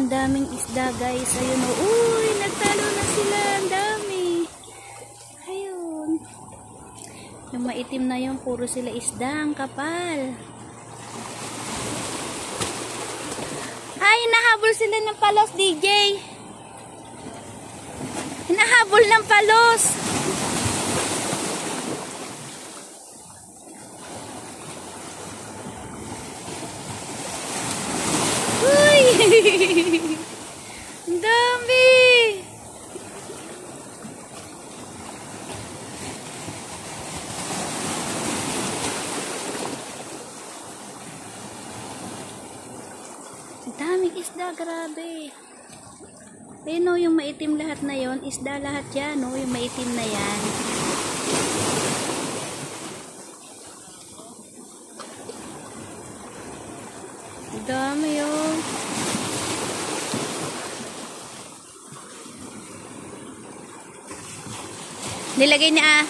Ang daming isda, guys. Ayun, oh. Uy, nagtalo na sila. Ang dami. Ayun. Yung maitim na yun, puro sila isda. Ang kapal. Ay, hinahabol sila ng palos, DJ. Hinahabol ng palos. Uy! Ang dami! Ang daming isda, grabe. Ayun o, yung maitim lahat na yon, isda lahat yan o, yung maitim na yan. Ang dami o. Nilagay niya